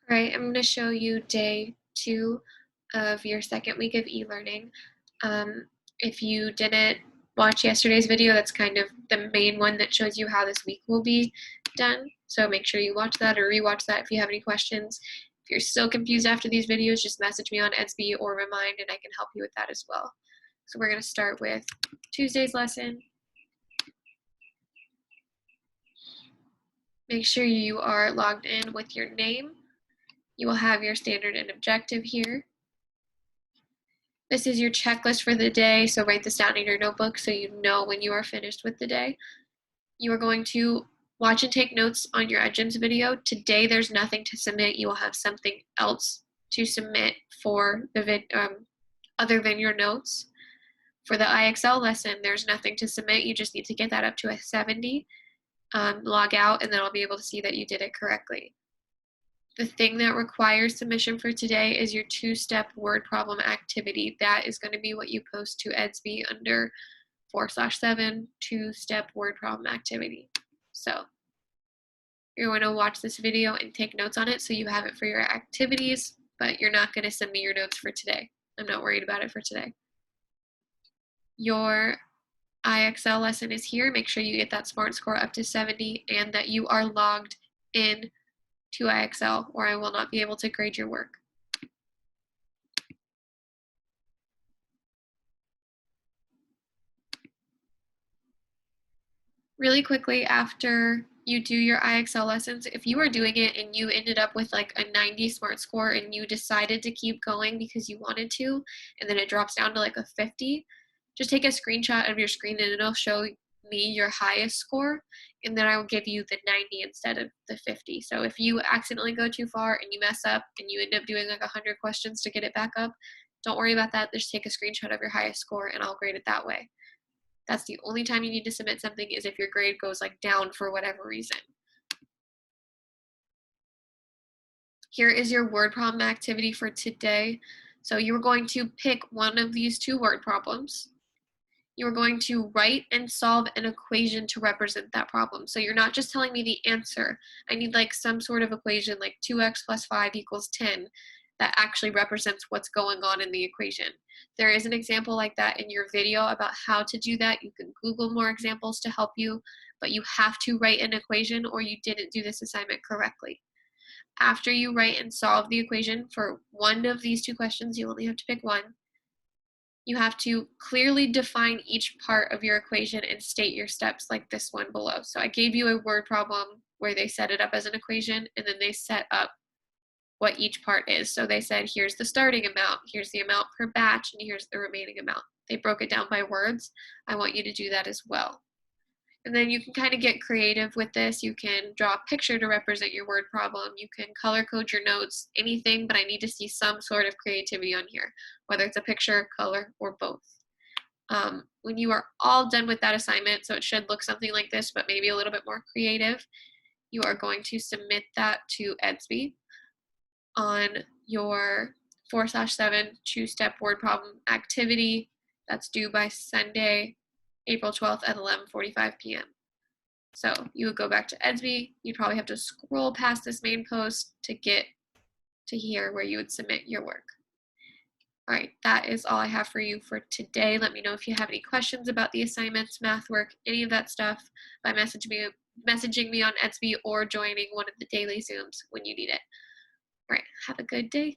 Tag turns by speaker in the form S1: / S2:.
S1: All right, I'm going to show you day 2 of your second week of e-learning. If you didn't watch yesterday's video, that's kind of the main one that shows you how this week will be done. So make sure you watch that or rewatch that if you have any questions. If you're still confused after these videos, just message me on Edsby or Remind and I can help you with that as well. So we're going to start with Tuesday's lesson. Make sure you are logged in with your name. You will have your standard and objective here. This is your checklist for the day, so write this down in your notebook so you know when you are finished with the day. You are going to watch and take notes on your EdGyms video. Today there's nothing to submit. You will have something else to submit for the other than your notes. For the IXL lesson, there's nothing to submit. You just need to get that up to a 70. Log out, and then I'll be able to see that you did it correctly. The thing that requires submission for today is your 2-step word problem activity. That is going to be what you post to Edsby under 4/7 2-step word problem activity. So you're going to watch this video and take notes on it so you have it for your activities, but you're not going to send me your notes for today. I'm not worried about it for today. Your IXL lesson is here. Make sure you get that SMART score up to 70 and that you are logged in to IXL or I will not be able to grade your work. Really quickly after you do your IXL lessons, if you are doing it and you ended up with like a 90 SMART score and you decided to keep going because you wanted to, and then it drops down to like a 50, just take a screenshot of your screen and it'll show me your highest score, and then I will give you the 90 instead of the 50. So if you accidentally go too far and you mess up and you end up doing like 100 questions to get it back up, don't worry about that. Just take a screenshot of your highest score and I'll grade it that way. That's the only time you need to submit something is if your grade goes like down for whatever reason. Here is your word problem activity for today. So you're going to pick one of these 2 word problems. You're going to write and solve an equation to represent that problem. So you're not just telling me the answer. I need like some sort of equation like 2x plus 5 equals 10 that actually represents what's going on in the equation. There is an example like that in your video about how to do that. You can Google more examples to help you, but you have to write an equation or you didn't do this assignment correctly. After you write and solve the equation for one of these 2 questions, you only have to pick one. You have to clearly define each part of your equation and state your steps like this one below. So I gave you a word problem where they set it up as an equation and then they set up what each part is. So they said, here's the starting amount, here's the amount per batch, and here's the remaining amount. They broke it down by words. I want you to do that as well. And then you can kind of get creative with this. You can draw a picture to represent your word problem. You can color code your notes, anything, but I need to see some sort of creativity on here, whether it's a picture, color, or both. When you are all done with that assignment, so it should look something like this, but maybe a little bit more creative, you are going to submit that to Edsby on your 4/7 2-step word problem activity that's due by Sunday, April 12th at 11:45 p.m. So you would go back to Edsby. You'd probably have to scroll past this main post to get to here where you would submit your work. All right, that is all I have for you for today. Let me know if you have any questions about the assignments, math work, any of that stuff by messaging me on Edsby or joining one of the daily Zooms when you need it. All right, have a good day.